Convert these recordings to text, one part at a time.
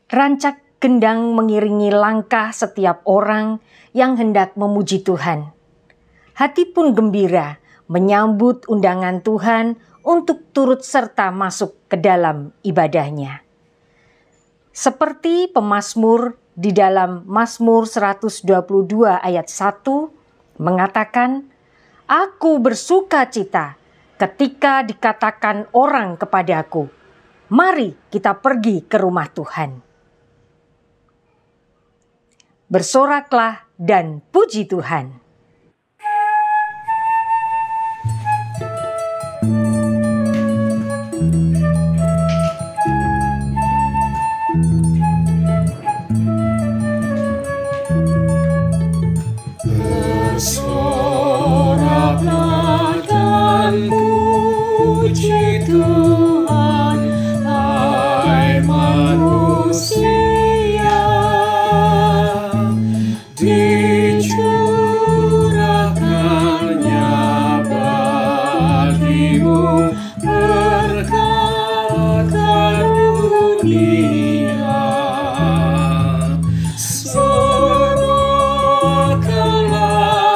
Rancak gendang mengiringi langkah setiap orang yang hendak memuji Tuhan. Hati pun gembira menyambut undangan Tuhan untuk turut serta masuk ke dalam ibadahnya. Seperti pemazmur di dalam Mazmur 122 ayat 1 mengatakan, "Aku bersuka cita ketika dikatakan orang kepadaku, mari kita pergi ke rumah Tuhan." Bersoraklah dan puji Tuhan. Bersoraklah dan puji Tuhan, hai manusia. Dicurahkannya bagimu berkat karunia. Serahkanlah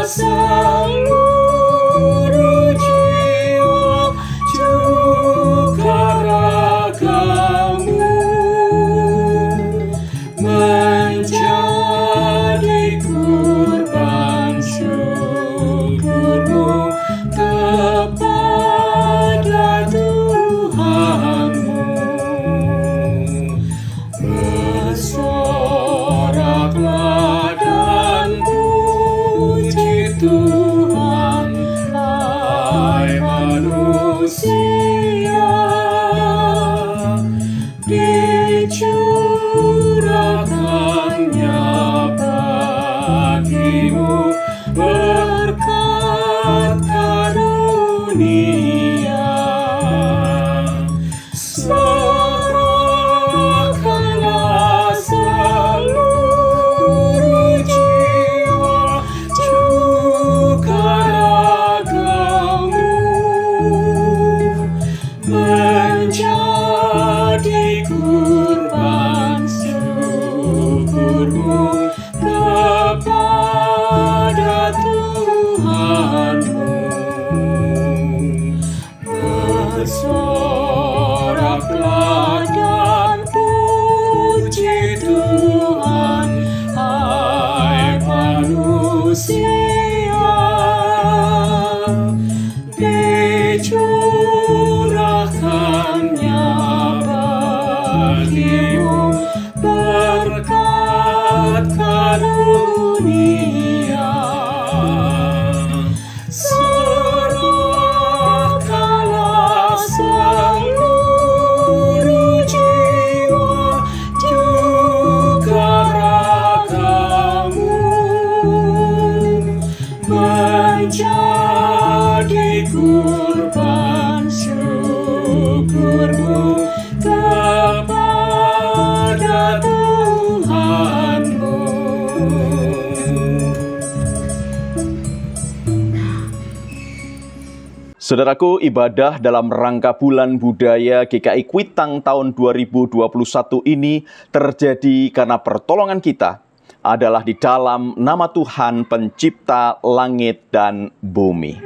seluruh jiwa juga ragamu menjadi kurban syukurmu kepada Tuhanmu. Bersoraklah dan puji Tuhan, hai manusia. Dicurahkannya bagimu berkat karunia. Serahkanlah seluruh jiwa juga ragamu menjadi kurban syukurmu kepada Tuhanmu. Bersoraklah dan puji Tuhan, hai manusia. Dicurahkannya bagimu berkat karunia. Serahkanlah seluruh jiwa juga ragamu menjadi kurban syukurmu kepada Tuhanmu. Saudaraku, ibadah dalam rangka Bulan Budaya GKI Kuitang tahun 2021 ini terjadi karena pertolongan kita adalah di dalam nama Tuhan Pencipta langit dan bumi.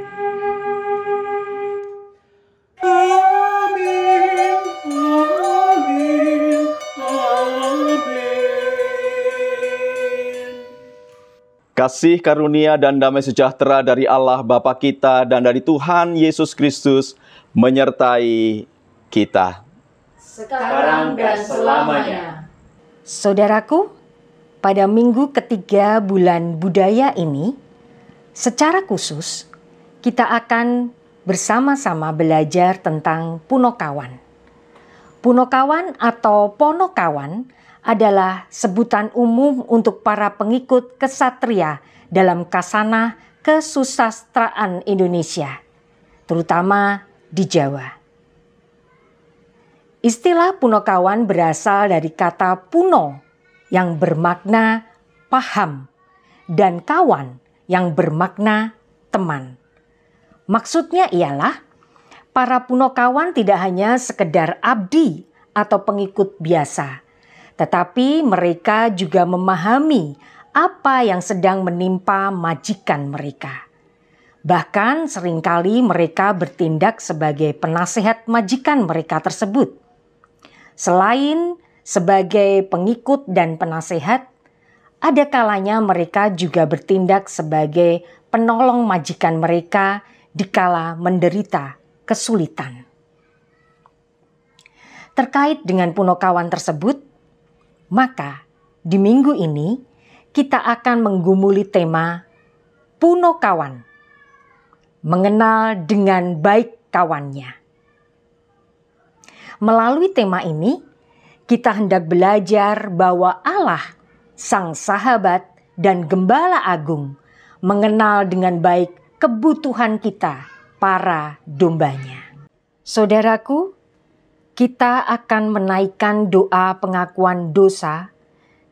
Amin, amin, amin. Kasih karunia dan damai sejahtera dari Allah Bapa kita dan dari Tuhan Yesus Kristus menyertai kita Sekarang dan selamanya. Saudaraku, pada minggu ketiga bulan budaya ini, secara khusus kita akan bersama-sama belajar tentang Punokawan. Punokawan atau Ponokawan adalah sebutan umum untuk para pengikut kesatria dalam kasanah kesusastraan Indonesia, terutama di Jawa. Istilah Punokawan berasal dari kata puno yang bermakna paham dan kawan yang bermakna teman. Maksudnya ialah para Punokawan tidak hanya sekedar abdi atau pengikut biasa, tetapi mereka juga memahami apa yang sedang menimpa majikan mereka. Bahkan seringkali mereka bertindak sebagai penasehat majikan mereka tersebut. Selain sebagai pengikut dan penasehat, ada kalanya mereka juga bertindak sebagai penolong majikan mereka dikala menderita kesulitan. Terkait dengan punokawan tersebut, maka di minggu ini kita akan menggumuli tema punokawan, mengenal dengan baik kawannya. Melalui tema ini, kita hendak belajar bahwa Allah, Sang Sahabat dan Gembala Agung, mengenal dengan baik kebutuhan kita, para dombanya. Saudaraku, kita akan menaikkan doa pengakuan dosa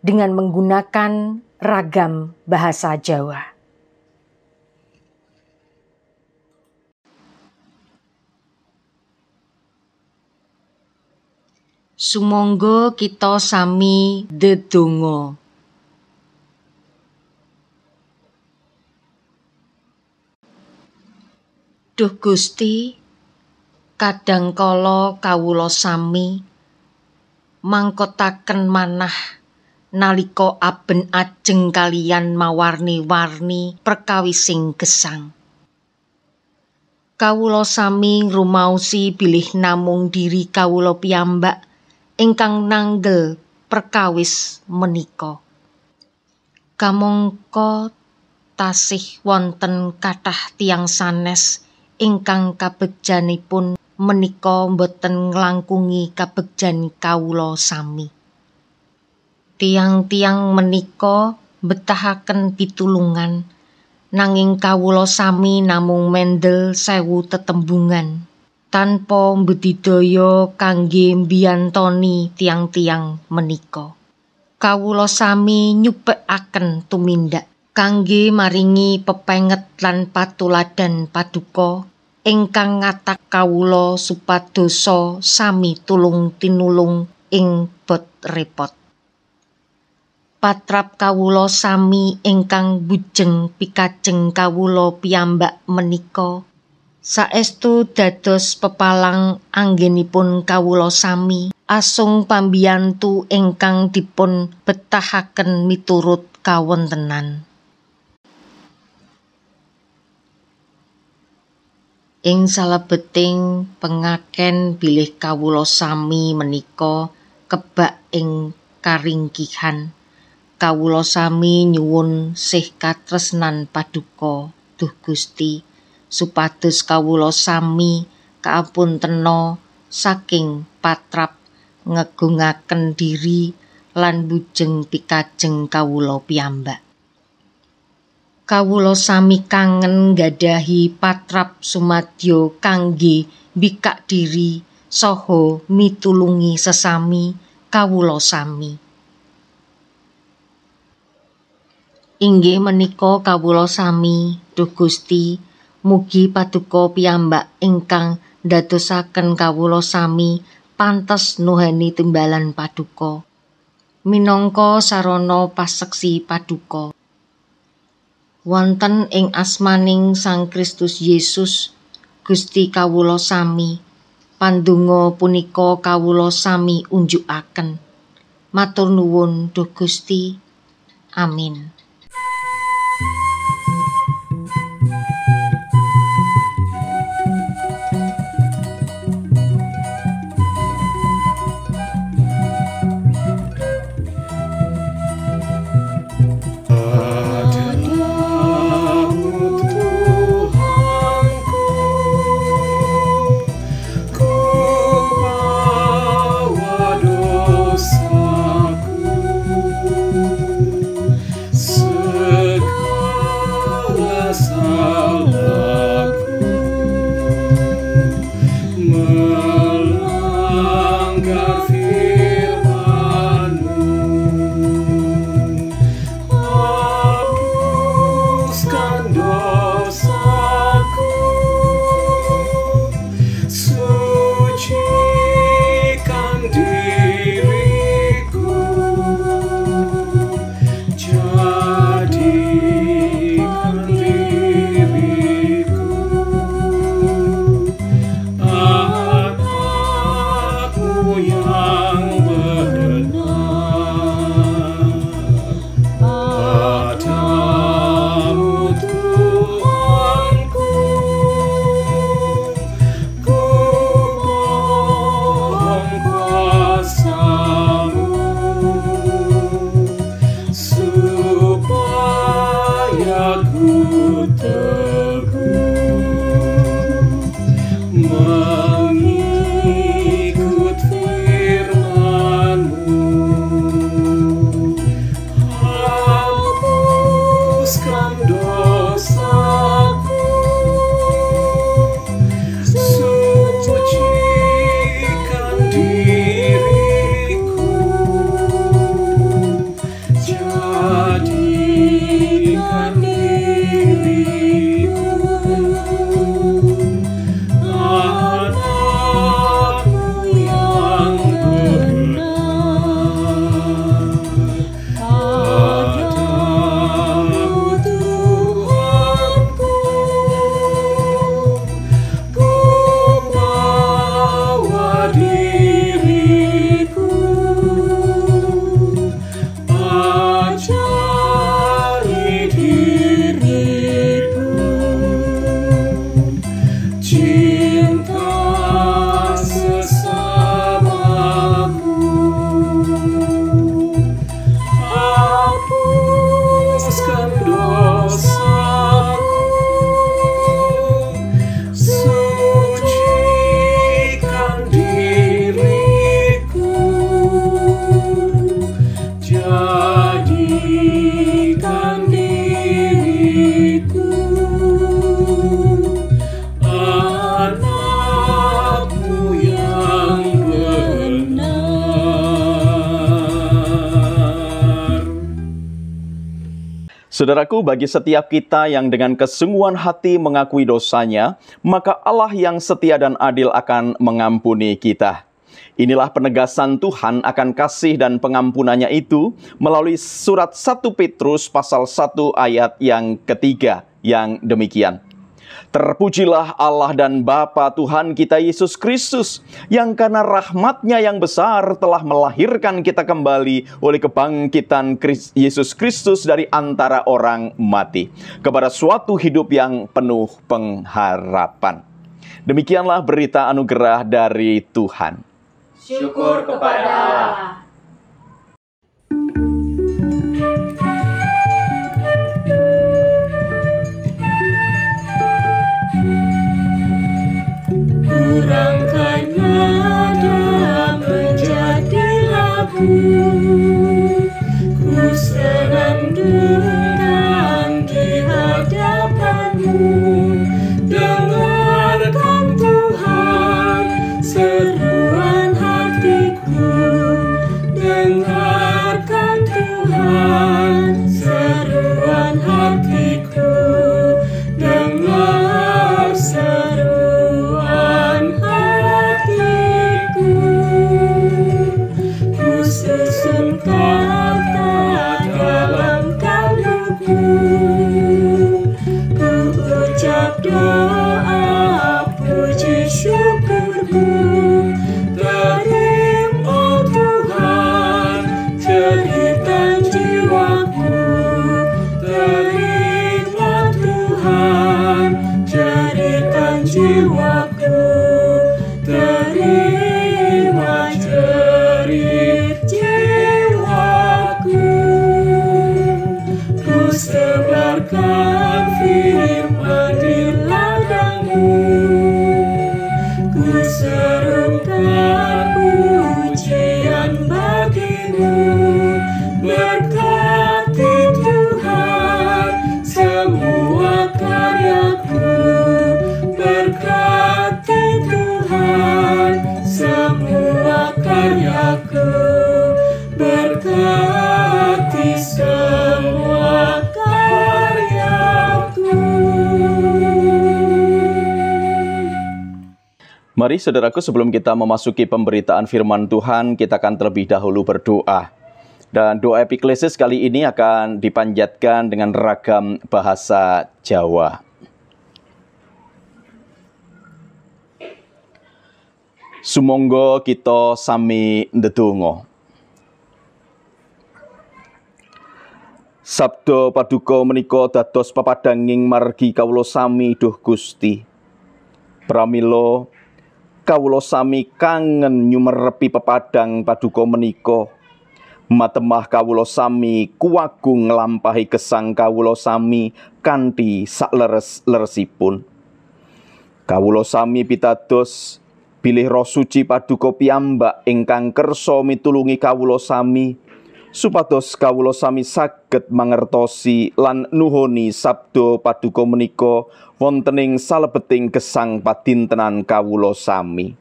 dengan menggunakan ragam bahasa Jawa. Sumangga kita sami ndedonga. Duh Gusti, kadangkala kawula sami mangkotaken manah nalika aben ajeng kaliyan mawarni-warni perkawising gesang. Kawula sami ngrumaosi bilih namung diri kawula piyambak ingkang nanggel perkawis menika. Kamangka tasih wonten kathah tiyang sanes ingkang kabegjanipun menika boten nglangkungi kabegjan kawula sami. Tiang-tiang menika betahaken pitulungan, nanging kawula sami namung mendel 1000 tetembungan tanpa mbudidaya kangge mbiyantoni tiang-tiang menika. Kawula sami nyupekaken tumindak kangge maringi pepenget lan patuladan paduka ingkang ngatak kawula supadosa sami tulung tinulung ing bot repot. Patrap kawula sami ingkang bujeng pikajeng kawula piyambak menika saestu dados pepalang anggenipun kawula sami asung pambiyantu ingkang dipun betahaken miturut kawontenan. Ing salebeting pengaken bilih kawula sami menika kebak ing karingkihan, kawula sami nyuwun sih katresnan paduka Duh Gusti supados kawula sami kaapuntena saking patrap ngegungaken diri lan bujeng pikajeng kawula piyambak. Kawula sami kangen nggadahi patrap sumadyo kangge mbikak diri saha mitulungi sesami kawula sami. Inggih menika kawula sami, Duh Gusti, mugi paduka piyambak ingkang ndadosaken kawula sami pantes nuheni timbalan paduka minangka sarana paseksi paduka. Wonten ing asmaning Sang Kristus Yesus Gusti kawula sami, pandonga punika kawula sami unjukaken. Matur nuwun Duh Gusti. Amin. Saudaraku, bagi setiap kita yang dengan kesungguhan hati mengakui dosanya, maka Allah yang setia dan adil akan mengampuni kita. Inilah penegasan Tuhan akan kasih dan pengampunannya itu melalui surat 1 Petrus pasal 1 ayat yang ketiga yang demikian. Terpujilah Allah dan Bapa Tuhan kita Yesus Kristus, yang karena rahmat-Nya yang besar telah melahirkan kita kembali oleh kebangkitan Yesus Kristus dari antara orang mati, kepada suatu hidup yang penuh pengharapan. Demikianlah berita anugerah dari Tuhan. Syukur kepada Allah. Kurangkan nada menjadi lagu, ku senandungkan di hadapan-Mu. Dengarkan Tuhan seruan hatiku, dengarkan Tuhan seruan hatiku, dengar seruan hatiku. Ku susun kata dalam kalbuku, ku ucap doa puji syukurku. Terima Tuhan jeritan jiwaku, terima Tuhan jeritan jiwaku, terima jerit jiwaku. Ku sebarkan firman di ladang-Mu, ku serukan pujian bagi-Mu. Berkati Tuhan semua karyaku, berkati Tuhan semua karyaku, berkati semua karyaku. Mari saudaraku, sebelum kita memasuki pemberitaan firman Tuhan, kita akan terlebih dahulu berdoa. Dan doa epiklesis kali ini akan dipanjatkan dengan ragam bahasa Jawa. Sumangga kita sami ndedonga. Sabda paduka menika dados pepadanging margi kawula sami duh Gusti. Pramila kawula sami kangen nyumerepi pepadang paduka menika. Matemah kawula sami kuwagung nglampahi gesang kawula sami kanthi sakleres-leresipun. Kawula sami pitados bilih Roh Suci paduka piyambak ingkang kersa mitulungi kawula sami, supados kawula sami saged mangertosi lan nuhoni sabda paduka menika wontening salebeting gesang padintenan kawula sami.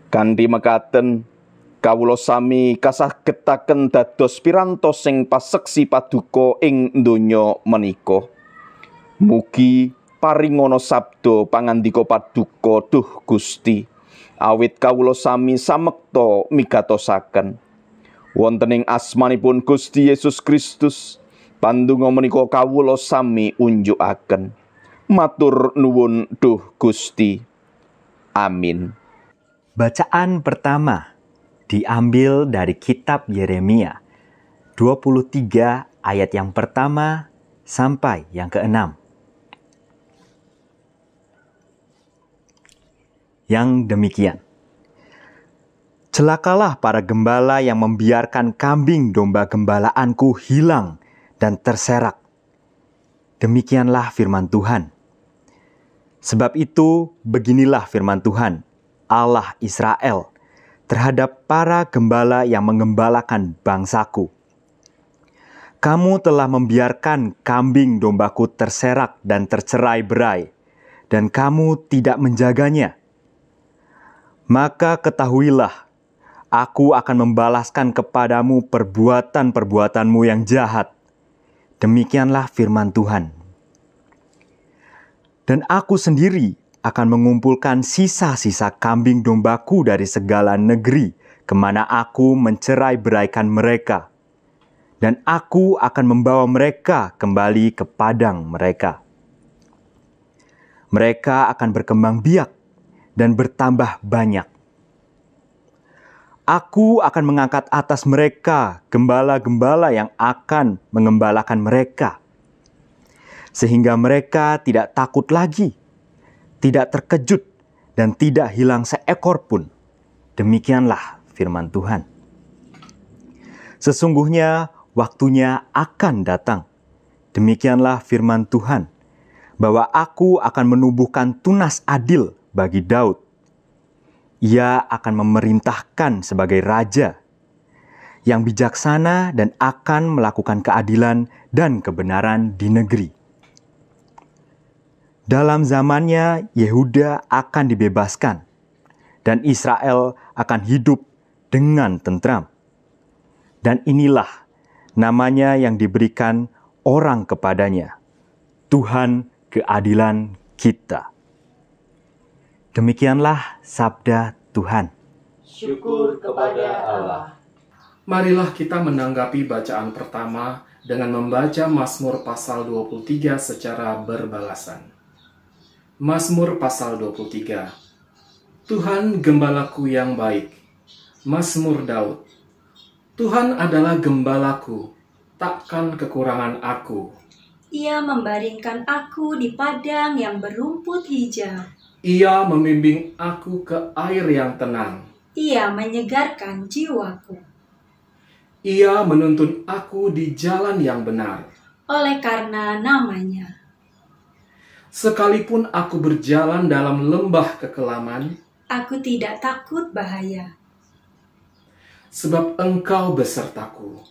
Kanthi mekaten kawula sami kasagetaken dados pirantos sing paseksi paduka ing donya menika. Mugi paringana sabda pangandika paduka duh Gusti, awit kawula sami samekta migatosaken. Wonten ing asmanipun Gusti Yesus Kristus, pandonga menika kawula sami unjukaken. Matur nuwun duh Gusti. Amin. Bacaan pertama diambil dari kitab Yeremia 23 ayat yang pertama sampai yang ke-6. Yang demikian. Celakalah para gembala yang membiarkan kambing domba gembalaanku hilang dan terserak. Demikianlah firman Tuhan. Sebab itu beginilah firman Tuhan, Allah Israel, terhadap para gembala yang mengembalakan bangsaku. Kamu telah membiarkan kambing dombaku terserak dan tercerai-berai, dan kamu tidak menjaganya. Maka ketahuilah, aku akan membalaskan kepadamu perbuatan-perbuatanmu yang jahat, Demikianlah firman Tuhan. Dan aku sendiri akan mengumpulkan sisa-sisa kambing dombaku dari segala negeri kemana aku mencerai-beraikan mereka. Dan aku akan membawa mereka kembali ke padang mereka. Mereka akan berkembang biak dan bertambah banyak. Aku akan mengangkat atas mereka gembala-gembala yang akan mengembalakan mereka. Sehingga mereka tidak takut lagi, tidak terkejut, dan tidak hilang seekor pun. Demikianlah firman Tuhan. Sesungguhnya waktunya akan datang. Demikianlah firman Tuhan, bahwa aku akan menumbuhkan tunas adil bagi Daud. Ia akan memerintahkan sebagai raja yang bijaksana dan akan melakukan keadilan dan kebenaran di negeri. Dalam zamannya, Yehuda akan dibebaskan, dan Israel akan hidup dengan tentram. Dan inilah namanya yang diberikan orang kepadanya, Tuhan keadilan kita. Demikianlah sabda Tuhan. Syukur kepada Allah. Marilah kita menanggapi bacaan pertama dengan membaca Mazmur pasal 23 secara berbalasan. Mazmur pasal 23. Tuhan gembalaku yang baik. Mazmur Daud. Tuhan adalah gembalaku, takkan kekurangan aku. Ia membaringkan aku di padang yang berumput hijau. Ia membimbing aku ke air yang tenang. Ia menyegarkan jiwaku. Ia menuntun aku di jalan yang benar. Oleh karena namanya. Sekalipun aku berjalan dalam lembah kekelaman, aku tidak takut bahaya. Sebab Engkau besertaku.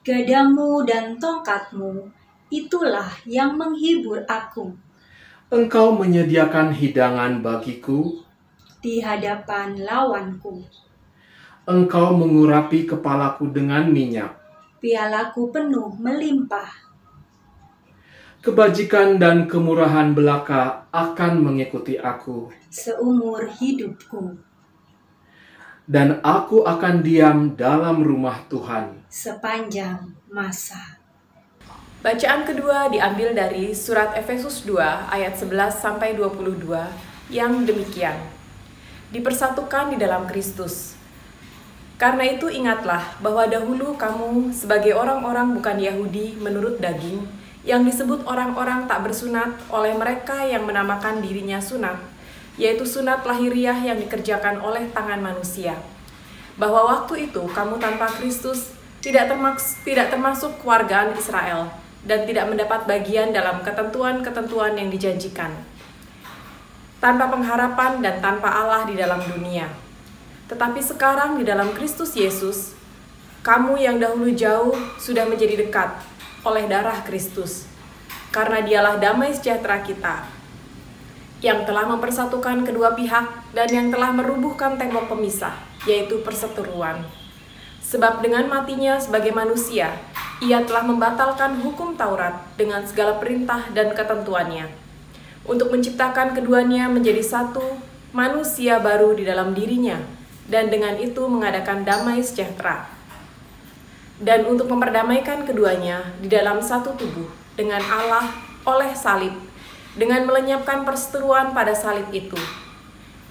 Gadamu dan tongkatmu, itulah yang menghibur aku. Engkau menyediakan hidangan bagiku di hadapan lawanku. Engkau mengurapi kepalaku dengan minyak. Pialaku penuh melimpah. Kebajikan dan kemurahan belaka akan mengikuti aku seumur hidupku. Dan aku akan diam dalam rumah Tuhan sepanjang masa. Bacaan kedua diambil dari surat Efesus 2 ayat 11-22 yang demikian. Dipersatukan di dalam Kristus. Karena itu ingatlah bahwa dahulu kamu sebagai orang-orang bukan Yahudi menurut daging, yang disebut orang-orang tak bersunat oleh mereka yang menamakan dirinya sunat, yaitu sunat lahiriah yang dikerjakan oleh tangan manusia. Bahwa waktu itu kamu tanpa Kristus tidak termasuk keluargaan Israel dan tidak mendapat bagian dalam ketentuan-ketentuan yang dijanjikan, tanpa pengharapan dan tanpa Allah di dalam dunia. Tetapi sekarang di dalam Kristus Yesus, kamu yang dahulu jauh sudah menjadi dekat oleh darah Kristus, karena dialah damai sejahtera kita, yang telah mempersatukan kedua pihak dan yang telah merubuhkan tembok pemisah, yaitu perseteruan. Sebab dengan matinya sebagai manusia, ia telah membatalkan hukum Taurat dengan segala perintah dan ketentuannya, untuk menciptakan keduanya menjadi satu manusia baru di dalam dirinya, dan dengan itu mengadakan damai sejahtera. Dan untuk memperdamaikan keduanya di dalam satu tubuh dengan Allah oleh salib, dengan melenyapkan perseteruan pada salib itu.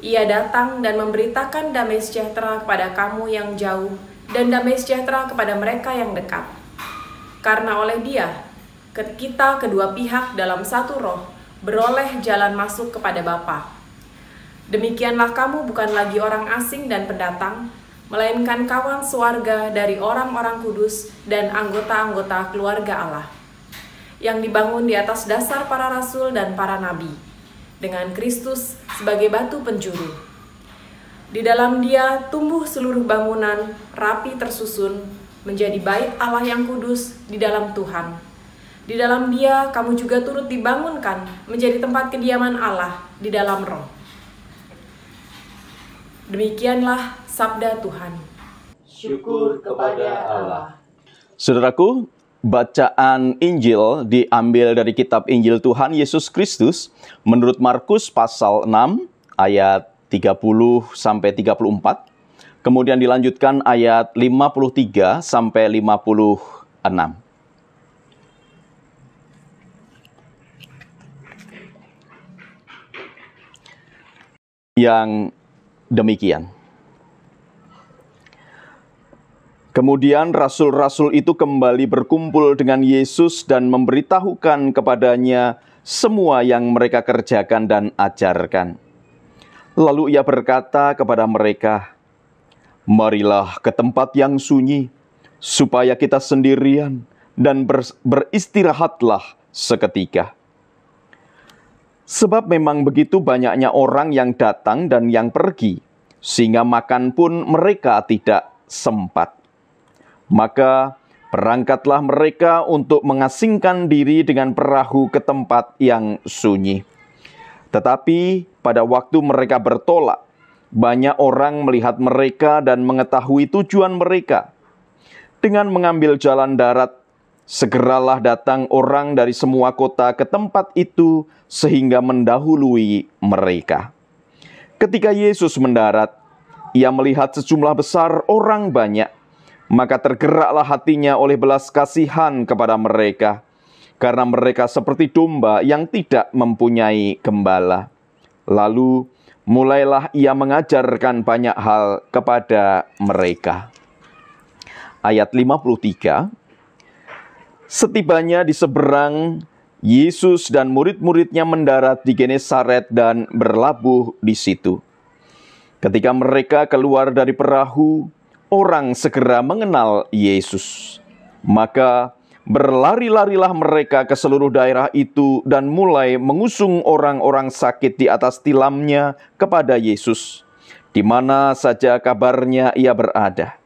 Ia datang dan memberitakan damai sejahtera kepada kamu yang jauh dan damai sejahtera kepada mereka yang dekat. Karena oleh Dia, kita kedua pihak dalam satu roh beroleh jalan masuk kepada Bapa. Demikianlah kamu bukan lagi orang asing dan pendatang, melainkan kawan sewarga dari orang-orang kudus dan anggota-anggota keluarga Allah, yang dibangun di atas dasar para rasul dan para nabi, dengan Kristus sebagai batu penjuru. Di dalam Dia tumbuh seluruh bangunan, rapi tersusun, menjadi bait Allah yang kudus di dalam Tuhan. Di dalam Dia kamu juga turut dibangunkan menjadi tempat kediaman Allah di dalam Roh. Demikianlah sabda Tuhan. Syukur kepada Allah. Saudaraku, Bacaan Injil diambil dari kitab Injil Tuhan Yesus Kristus menurut Markus pasal 6 ayat 30 sampai 34. Kemudian dilanjutkan ayat 53 sampai 56. Yang demikian. Kemudian rasul-rasul itu kembali berkumpul dengan Yesus dan memberitahukan kepadanya semua yang mereka kerjakan dan ajarkan. Lalu ia berkata kepada mereka, "Marilah ke tempat yang sunyi, supaya kita sendirian dan beristirahatlah seketika. Sebab memang begitu banyaknya orang yang datang dan yang pergi, sehingga makan pun mereka tidak sempat. Maka berangkatlah mereka untuk mengasingkan diri dengan perahu ke tempat yang sunyi. Tetapi pada waktu mereka bertolak, banyak orang melihat mereka dan mengetahui tujuan mereka. Dengan mengambil jalan darat, segeralah datang orang dari semua kota ke tempat itu sehingga mendahului mereka. Ketika Yesus mendarat, ia melihat sejumlah besar orang banyak. Maka tergeraklah hatinya oleh belas kasihan kepada mereka, karena mereka seperti domba yang tidak mempunyai gembala. Lalu mulailah ia mengajarkan banyak hal kepada mereka." Ayat 53. Setibanya di seberang, Yesus dan murid-muridnya mendarat di Genesaret dan berlabuh di situ. Ketika mereka keluar dari perahu, orang segera mengenal Yesus. Maka berlari-larilah mereka ke seluruh daerah itu dan mulai mengusung orang-orang sakit di atas tilamnya kepada Yesus, di mana saja kabarnya ia berada.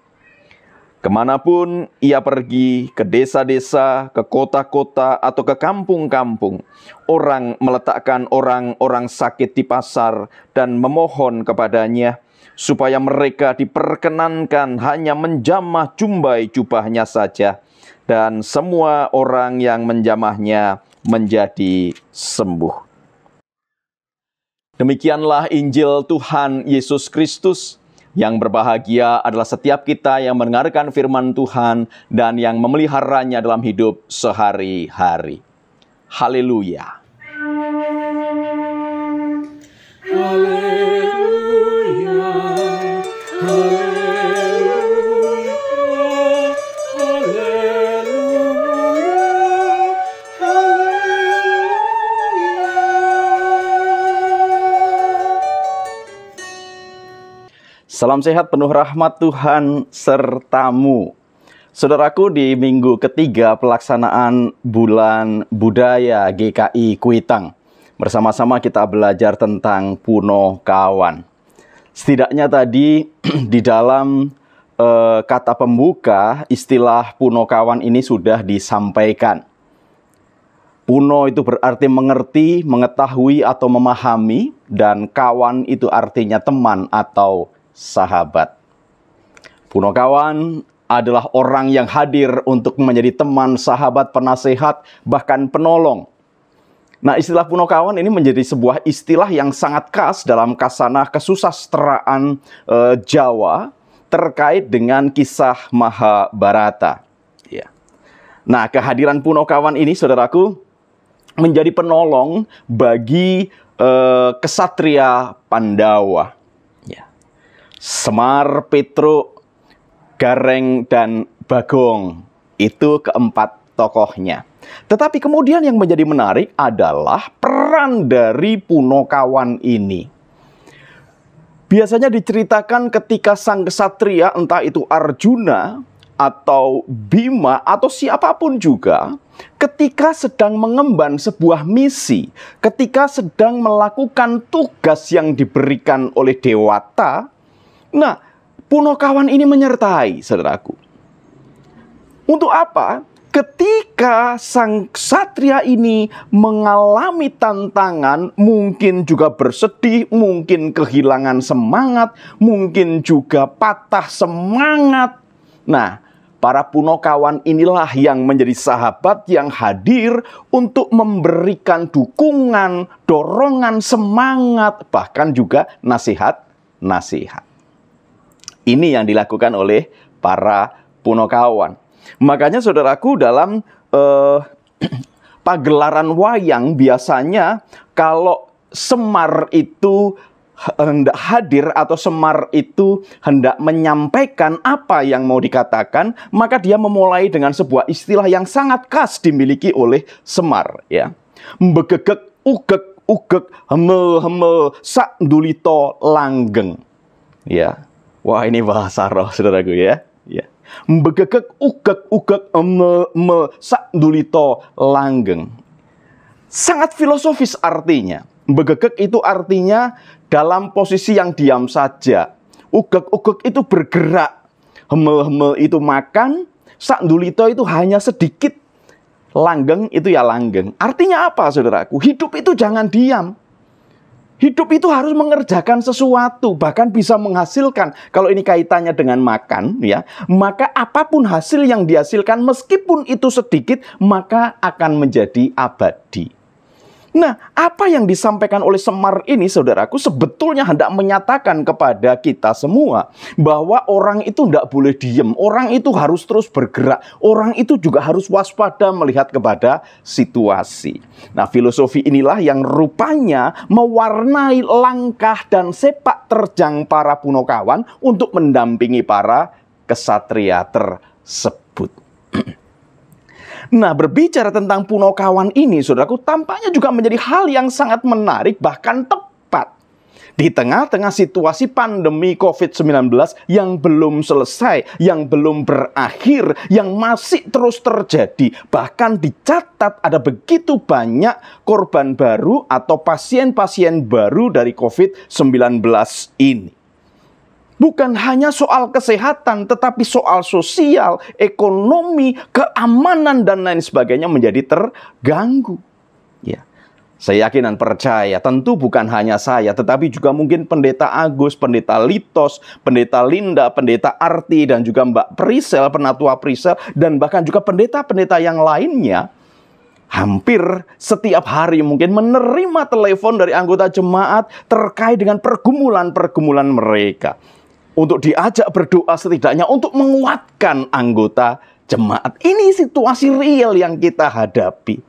Kemanapun ia pergi, ke desa-desa, ke kota-kota, atau ke kampung-kampung, orang meletakkan orang-orang sakit di pasar dan memohon kepadanya, supaya mereka diperkenankan hanya menjamah jumbai jubahnya saja, dan semua orang yang menjamahnya menjadi sembuh. Demikianlah Injil Tuhan Yesus Kristus. Yang berbahagia adalah setiap kita yang mendengarkan firman Tuhan dan yang memeliharanya dalam hidup sehari-hari. Haleluya. Salam sehat penuh rahmat Tuhan sertamu. Saudaraku, di minggu ketiga pelaksanaan Bulan Budaya GKI Kuitang, bersama-sama kita belajar tentang Punokawan. Setidaknya tadi di dalam kata pembuka, istilah Punokawan ini sudah disampaikan. Puno itu berarti mengerti, mengetahui atau memahami, dan kawan itu artinya teman atau sahabat. Punokawan adalah orang yang hadir untuk menjadi teman, sahabat, penasehat, bahkan penolong. Nah, istilah Punokawan ini menjadi sebuah istilah yang sangat khas dalam kasanah kesusastraan Jawa terkait dengan kisah Mahabharata. Ya. Nah, kehadiran Punokawan ini, saudaraku, menjadi penolong bagi kesatria Pandawa. Semar, Petruk, Gareng, dan Bagong. Itu keempat tokohnya. Tetapi kemudian yang menjadi menarik adalah peran dari Punokawan ini. Biasanya diceritakan ketika sang kesatria, entah itu Arjuna atau Bima atau siapapun juga, ketika sedang mengemban sebuah misi, ketika sedang melakukan tugas yang diberikan oleh Dewata, nah, Punokawan ini menyertai, saudaraku. Untuk apa? Ketika sang ksatria ini mengalami tantangan, mungkin juga bersedih, mungkin kehilangan semangat, mungkin juga patah semangat. Nah, para punokawan inilah yang menjadi sahabat yang hadir untuk memberikan dukungan, dorongan, semangat, bahkan juga nasihat-nasihat. Ini yang dilakukan oleh para punokawan. Makanya saudaraku, dalam pagelaran wayang biasanya kalau Semar itu hendak hadir atau Semar itu hendak menyampaikan apa yang mau dikatakan, maka dia memulai dengan sebuah istilah yang sangat khas dimiliki oleh Semar, ya. Mbegegek ugek ugek hemel hemel sak dulito langgeng. Ya. Wah, ini bahasa roh saudaraku, ya. Ya. Mbegegek ugek ugek hemel hemel sak dulito langgeng. Sangat filosofis artinya. Begegek itu artinya dalam posisi yang diam saja. Ugek-ugek itu bergerak. Hemel-hemel itu makan. Sakdulito itu hanya sedikit. Langgeng itu ya langgeng. Artinya apa, saudaraku? Hidup itu jangan diam. Hidup itu harus mengerjakan sesuatu, bahkan bisa menghasilkan. Kalau ini kaitannya dengan makan, ya, maka apapun hasil yang dihasilkan, meskipun itu sedikit, maka akan menjadi abadi. Nah, apa yang disampaikan oleh Semar ini, saudaraku, sebetulnya hendak menyatakan kepada kita semua bahwa orang itu tidak boleh diam, orang itu harus terus bergerak, orang itu juga harus waspada melihat kepada situasi. Nah, filosofi inilah yang rupanya mewarnai langkah dan sepak terjang para punokawan untuk mendampingi para kesatria tersebut. Nah, berbicara tentang punokawan ini, saudaraku, tampaknya juga menjadi hal yang sangat menarik, bahkan tepat. Di tengah-tengah situasi pandemi COVID-19 yang belum selesai, yang belum berakhir, yang masih terus terjadi. Bahkan dicatat ada begitu banyak korban baru atau pasien-pasien baru dari COVID-19 ini. Bukan hanya soal kesehatan, tetapi soal sosial, ekonomi, keamanan, dan lain sebagainya menjadi terganggu. Ya, saya yakin dan percaya, tentu bukan hanya saya, tetapi juga mungkin Pendeta Agus, Pendeta Litos, Pendeta Linda, Pendeta Arti, dan juga Mbak Prisel, Penatua Prisel, dan bahkan juga pendeta-pendeta yang lainnya, hampir setiap hari mungkin menerima telepon dari anggota jemaat terkait dengan pergumulan-pergumulan mereka. Untuk diajak berdoa setidaknya untuk menguatkan anggota jemaat. Ini situasi real yang kita hadapi.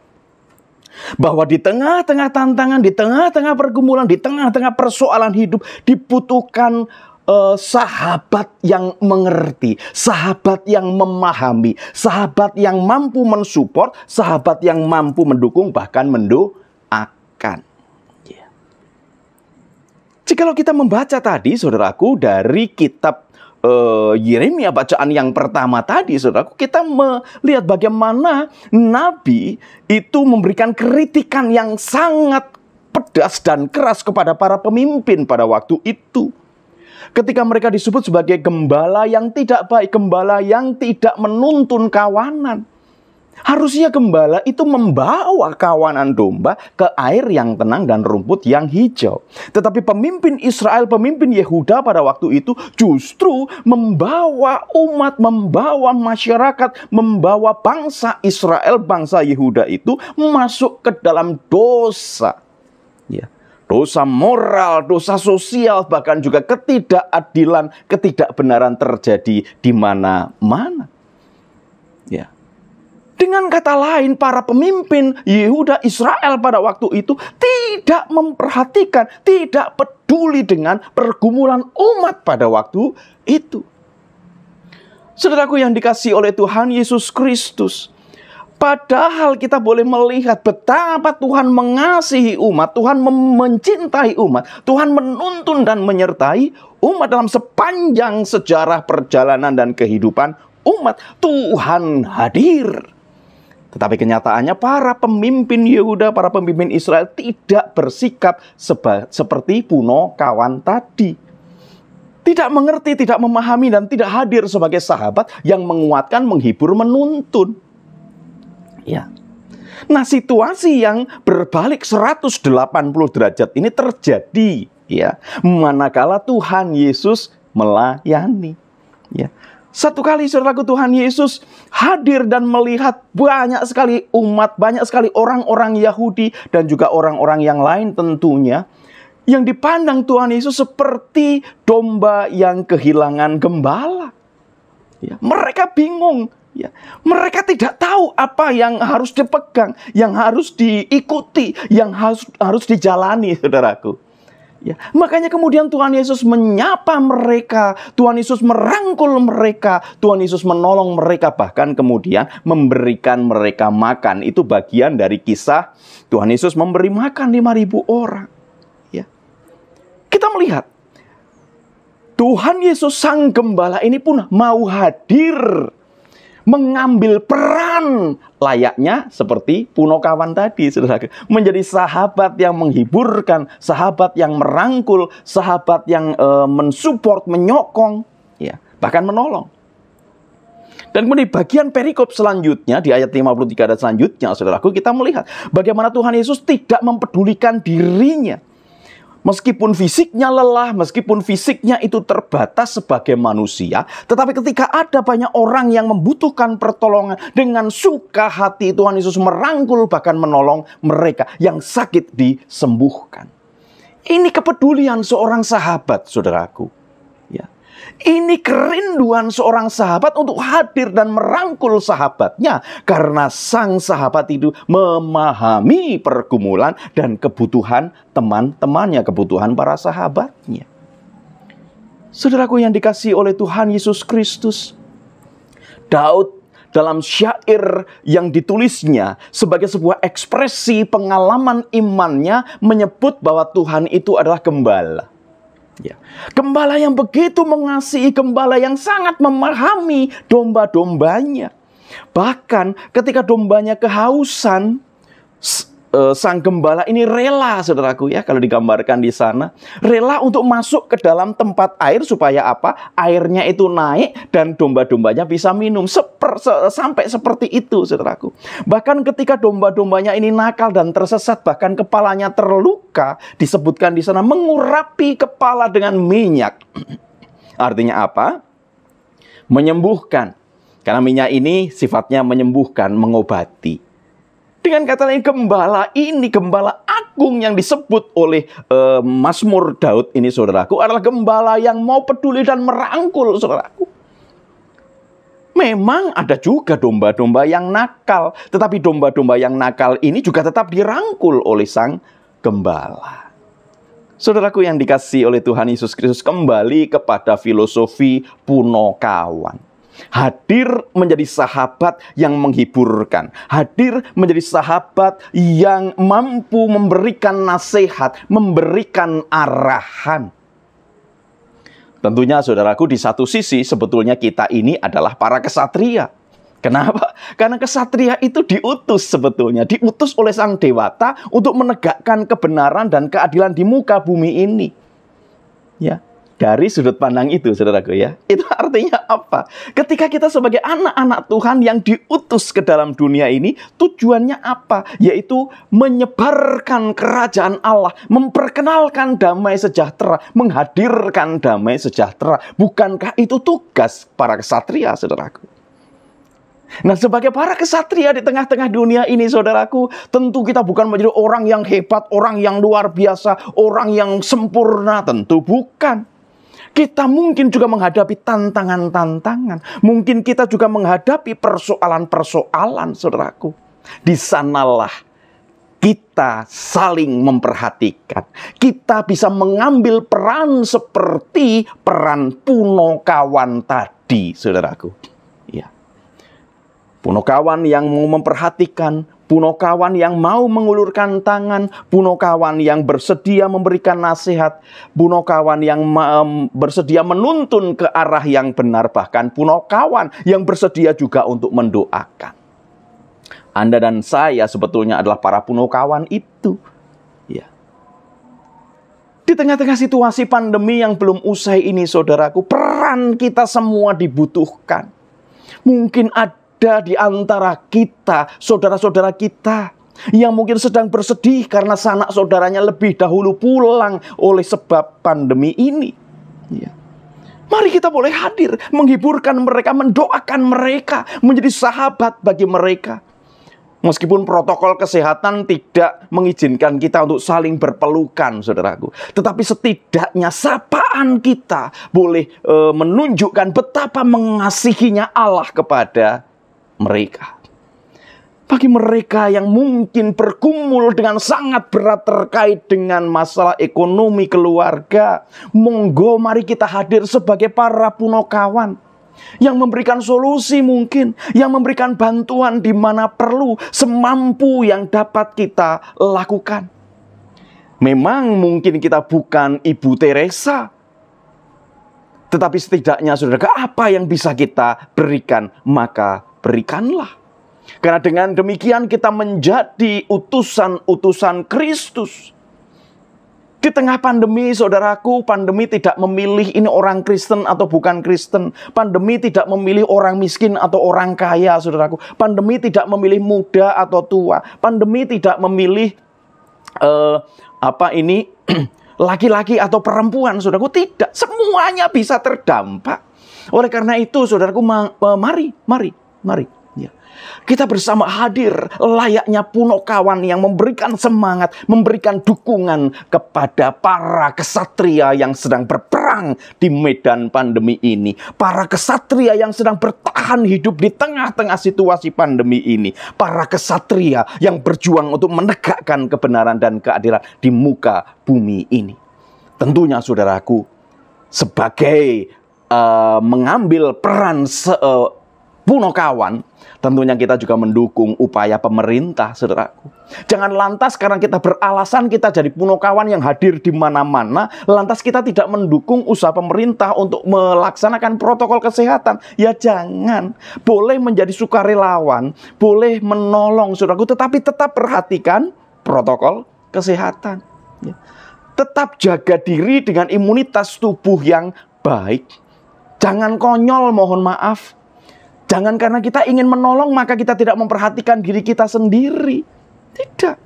Bahwa di tengah-tengah tantangan, di tengah-tengah pergumulan, di tengah-tengah persoalan hidup, dibutuhkan sahabat yang mengerti, sahabat yang memahami, sahabat yang mampu mensupport, sahabat yang mampu mendukung, bahkan mendoakan. Jikalau kita membaca tadi, saudaraku, dari kitab Yeremia bacaan yang pertama tadi, saudaraku, kita melihat bagaimana Nabi itu memberikan kritikan yang sangat pedas dan keras kepada para pemimpin pada waktu itu. Ketika mereka disebut sebagai gembala yang tidak baik, gembala yang tidak menuntun kawanan. Harusnya gembala itu membawa kawanan domba ke air yang tenang dan rumput yang hijau. Tetapi pemimpin Israel, pemimpin Yehuda pada waktu itu justru membawa umat, membawa masyarakat, membawa bangsa Israel, bangsa Yehuda itu masuk ke dalam dosa. Ya. Dosa moral, dosa sosial, bahkan juga ketidakadilan, ketidakbenaran terjadi di mana-mana. Ya. Dengan kata lain, para pemimpin Yehuda Israel pada waktu itu tidak memperhatikan, tidak peduli dengan pergumulan umat pada waktu itu. Saudaraku yang dikasihi oleh Tuhan Yesus Kristus, padahal kita boleh melihat betapa Tuhan mengasihi umat, Tuhan mencintai umat, Tuhan menuntun dan menyertai umat dalam sepanjang sejarah perjalanan dan kehidupan umat. Tuhan hadir. Tetapi kenyataannya para pemimpin Yehuda, para pemimpin Israel tidak bersikap seperti punokawan tadi. Tidak mengerti, tidak memahami, dan tidak hadir sebagai sahabat yang menguatkan, menghibur, menuntun. Ya. Nah, situasi yang berbalik 180 derajat ini terjadi, ya, manakala Tuhan Yesus melayani. Ya. Satu kali saudaraku, Tuhan Yesus hadir dan melihat banyak sekali umat, banyak sekali orang-orang Yahudi dan juga orang-orang yang lain tentunya, yang dipandang Tuhan Yesus seperti domba yang kehilangan gembala. Ya, mereka bingung. Ya, mereka tidak tahu apa yang harus dipegang, yang harus diikuti, yang harus dijalani, saudaraku. Ya, makanya kemudian Tuhan Yesus menyapa mereka, Tuhan Yesus merangkul mereka, Tuhan Yesus menolong mereka, bahkan kemudian memberikan mereka makan. Itu bagian dari kisah Tuhan Yesus memberi makan 5.000 orang. Ya. Kita melihat Tuhan Yesus Sang Gembala ini pun mau hadir, mengambil peran layaknya seperti Punokawan tadi, saudara, menjadi sahabat yang menghiburkan, sahabat yang merangkul, sahabat yang mensupport, menyokong, ya, bahkan menolong. Dan kemudian di bagian perikop selanjutnya, di ayat 53 dan selanjutnya, saudaraku, kita melihat bagaimana Tuhan Yesus tidak mempedulikan dirinya. Meskipun fisiknya lelah, meskipun fisiknya itu terbatas sebagai manusia, tetapi ketika ada banyak orang yang membutuhkan pertolongan, dengan suka hati Tuhan Yesus merangkul bahkan menolong mereka yang sakit disembuhkan. Ini kepedulian seorang sahabat, saudaraku. Ya. Ini kerinduan seorang sahabat untuk hadir dan merangkul sahabatnya, karena sang sahabat itu memahami pergumulan dan kebutuhan teman-temannya, kebutuhan para sahabatnya. Saudaraku yang dikasihi oleh Tuhan Yesus Kristus, Daud dalam syair yang ditulisnya sebagai sebuah ekspresi pengalaman imannya menyebut bahwa Tuhan itu adalah gembala. Ya. Gembala yang begitu mengasihi, gembala yang sangat memahami domba-dombanya. Bahkan ketika dombanya kehausan, sang gembala ini rela, saudaraku, ya, kalau digambarkan di sana, rela untuk masuk ke dalam tempat air supaya apa? Airnya itu naik dan domba-dombanya bisa minum. Sampai seperti itu, saudaraku. Bahkan ketika domba-dombanya ini nakal dan tersesat, bahkan kepalanya terluka, disebutkan di sana mengurapi kepala dengan minyak. Artinya apa? Menyembuhkan. Karena minyak ini sifatnya menyembuhkan, mengobati. Dengan kata lain, gembala ini, gembala agung yang disebut oleh Mazmur Daud ini, saudaraku, adalah gembala yang mau peduli dan merangkul, saudaraku. Memang ada juga domba-domba yang nakal, tetapi domba-domba yang nakal ini juga tetap dirangkul oleh sang gembala. Saudaraku yang dikasihi oleh Tuhan Yesus Kristus, kembali kepada filosofi Punokawan. Hadir menjadi sahabat yang menghiburkan. Hadir menjadi sahabat yang mampu memberikan nasihat, memberikan arahan. Tentunya saudaraku, di satu sisi sebetulnya kita ini adalah para kesatria. Kenapa? Karena kesatria itu diutus sebetulnya. Diutus oleh sang dewata untuk menegakkan kebenaran dan keadilan di muka bumi ini. Ya. Dari sudut pandang itu, saudaraku, ya. Itu artinya apa? Ketika kita sebagai anak-anak Tuhan yang diutus ke dalam dunia ini, tujuannya apa? Yaitu menyebarkan kerajaan Allah, memperkenalkan damai sejahtera, menghadirkan damai sejahtera. Bukankah itu tugas para kesatria, saudaraku? Nah, sebagai para kesatria di tengah-tengah dunia ini, saudaraku, tentu kita bukan menjadi orang yang hebat, orang yang luar biasa, orang yang sempurna, tentu bukan. Kita mungkin juga menghadapi tantangan-tantangan. Mungkin kita juga menghadapi persoalan-persoalan, saudaraku. Di sanalah kita saling memperhatikan. Kita bisa mengambil peran seperti peran Punokawan tadi, saudaraku. Ya. Punokawan yang mau memperhatikan, Punokawan yang mau mengulurkan tangan, Punokawan yang bersedia memberikan nasihat, Punokawan yang bersedia menuntun ke arah yang benar, bahkan Punokawan yang bersedia juga untuk mendoakan. Anda dan saya sebetulnya adalah para Punokawan itu. Ya. Di tengah-tengah situasi pandemi yang belum usai ini, saudaraku, peran kita semua dibutuhkan. Mungkin ada di antara kita, saudara-saudara kita, yang mungkin sedang bersedih karena sanak saudaranya lebih dahulu pulang oleh sebab pandemi ini. Ya. Mari kita boleh hadir, menghiburkan mereka, mendoakan mereka, menjadi sahabat bagi mereka. Meskipun protokol kesehatan tidak mengizinkan kita untuk saling berpelukan, saudaraku. Tetapi setidaknya sapaan kita boleh menunjukkan betapa mengasihinya Allah kepada mereka. Bagi mereka yang mungkin bergumul dengan sangat berat terkait dengan masalah ekonomi keluarga, monggo mari kita hadir sebagai para punokawan yang memberikan solusi mungkin, yang memberikan bantuan di mana perlu, semampu yang dapat kita lakukan. Memang mungkin kita bukan Ibu Teresa, tetapi setidaknya saudara, apa yang bisa kita berikan, maka berikanlah. Karena dengan demikian kita menjadi utusan-utusan Kristus. Di tengah pandemi, saudaraku, pandemi tidak memilih ini orang Kristen atau bukan Kristen. Pandemi tidak memilih orang miskin atau orang kaya, saudaraku. Pandemi tidak memilih muda atau tua. Pandemi tidak memilih laki-laki atau perempuan, saudaraku. Tidak, semuanya bisa terdampak. Oleh karena itu, saudaraku, mari. Ya. Kita bersama hadir layaknya punokawan yang memberikan semangat, memberikan dukungan kepada para kesatria yang sedang berperang di medan pandemi ini. Para kesatria yang sedang bertahan hidup di tengah-tengah situasi pandemi ini. Para kesatria yang berjuang untuk menegakkan kebenaran dan keadilan di muka bumi ini. Tentunya saudaraku, sebagai mengambil peran punokawan, tentunya kita juga mendukung upaya pemerintah, saudaraku. Jangan lantas karena kita beralasan kita jadi punokawan yang hadir di mana-mana, lantas kita tidak mendukung usaha pemerintah untuk melaksanakan protokol kesehatan. Ya jangan. Boleh menjadi sukarelawan, boleh menolong, saudaraku, tetapi tetap perhatikan protokol kesehatan. Ya. Tetap jaga diri dengan imunitas tubuh yang baik. Jangan konyol, mohon maaf. Jangan karena kita ingin menolong maka kita tidak memperhatikan diri kita sendiri. Tidak.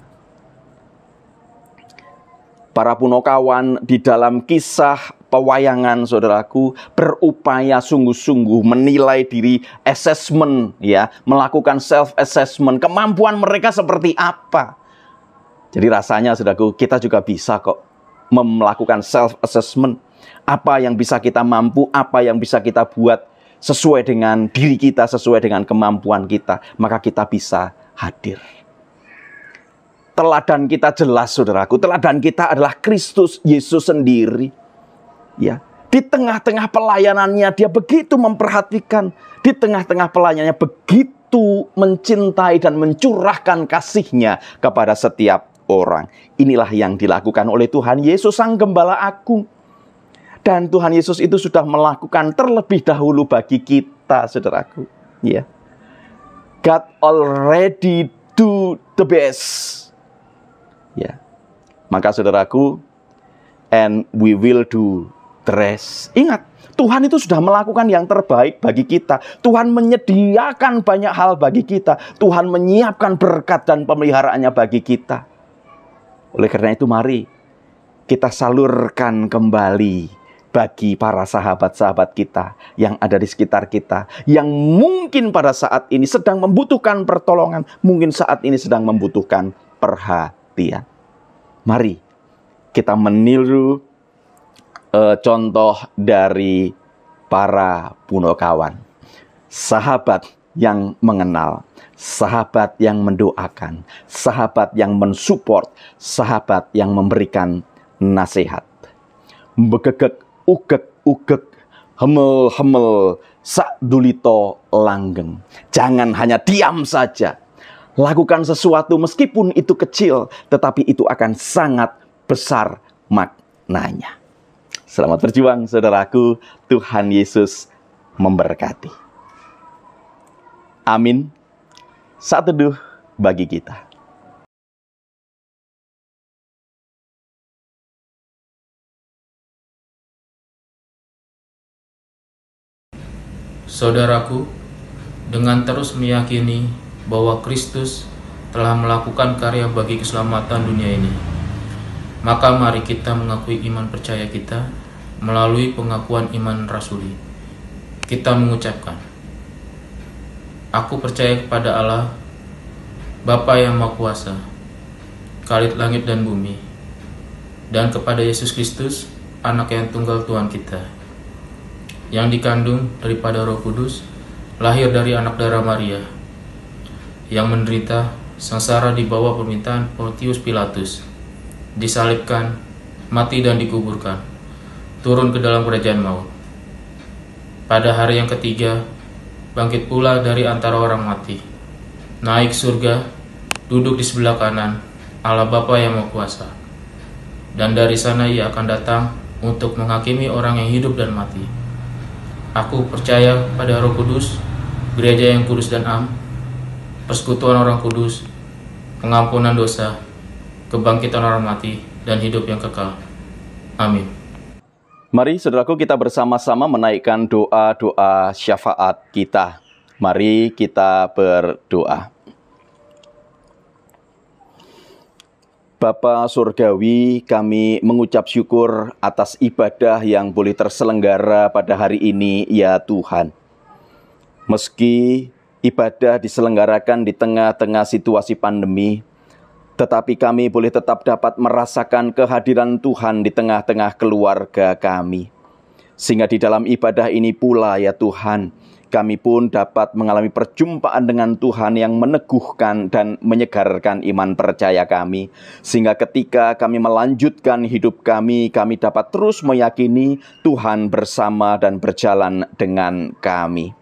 Para punokawan di dalam kisah pewayangan, saudaraku, berupaya sungguh-sungguh menilai diri, assessment, ya, melakukan self-assessment, kemampuan mereka seperti apa. Jadi rasanya, saudaraku, kita juga bisa kok melakukan self-assessment. Apa yang bisa kita mampu, apa yang bisa kita buat sesuai dengan diri kita, sesuai dengan kemampuan kita, maka kita bisa hadir. Teladan kita jelas, saudaraku. Teladan kita adalah Kristus Yesus sendiri. Ya, di tengah-tengah pelayanannya dia begitu memperhatikan, di tengah-tengah pelayanannya begitu mencintai dan mencurahkan kasih-Nya kepada setiap orang. Inilah yang dilakukan oleh Tuhan Yesus Sang Gembala Agung. Dan Tuhan Yesus itu sudah melakukan terlebih dahulu bagi kita, saudaraku. Ya. God already do the best. Ya. Maka saudaraku, and we will do the rest. Ingat, Tuhan itu sudah melakukan yang terbaik bagi kita. Tuhan menyediakan banyak hal bagi kita. Tuhan menyiapkan berkat dan pemeliharaannya bagi kita. Oleh karena itu, mari kita salurkan kembali bagi para sahabat-sahabat kita yang ada di sekitar kita, yang mungkin pada saat ini sedang membutuhkan pertolongan, mungkin saat ini sedang membutuhkan perhatian. Mari kita meniru contoh dari para punokawan. Sahabat yang mengenal, sahabat yang mendoakan, sahabat yang mensupport, sahabat yang memberikan nasihat. Begegek ugek, hemel, sakdulito langgeng. Jangan hanya diam saja. Lakukan sesuatu meskipun itu kecil, tetapi itu akan sangat besar maknanya. Selamat berjuang, saudaraku. Tuhan Yesus memberkati. Amin. Saat teduh bagi kita. Saudaraku, dengan terus meyakini bahwa Kristus telah melakukan karya bagi keselamatan dunia ini, maka mari kita mengakui iman percaya kita melalui pengakuan iman rasuli. Kita mengucapkan, aku percaya kepada Allah, Bapa yang Maha Kuasa, Khalid langit dan bumi, dan kepada Yesus Kristus, anak yang tunggal Tuhan kita, yang dikandung daripada Roh Kudus, lahir dari anak darah Maria, yang menderita sengsara di bawah pemerintahan Pontius Pilatus, disalibkan, mati dan dikuburkan, turun ke dalam kerajaan maut. Pada hari yang ketiga, bangkit pula dari antara orang mati, naik surga, duduk di sebelah kanan Allah Bapa yang Maha Kuasa. Dan dari sana ia akan datang untuk menghakimi orang yang hidup dan mati. Aku percaya pada Roh Kudus, gereja yang kudus dan am, persekutuan orang kudus, pengampunan dosa, kebangkitan orang mati, dan hidup yang kekal. Amin. Mari saudaraku kita bersama-sama menaikkan doa-doa syafaat kita. Mari kita berdoa. Bapa Surgawi, kami mengucap syukur atas ibadah yang boleh terselenggara pada hari ini, ya Tuhan. Meski ibadah diselenggarakan di tengah-tengah situasi pandemi, tetapi kami boleh tetap dapat merasakan kehadiran Tuhan di tengah-tengah keluarga kami. Sehingga di dalam ibadah ini pula, ya Tuhan, kami pun dapat mengalami perjumpaan dengan Tuhan yang meneguhkan dan menyegarkan iman percaya kami. Sehingga ketika kami melanjutkan hidup kami dapat terus meyakini Tuhan bersama dan berjalan dengan kami.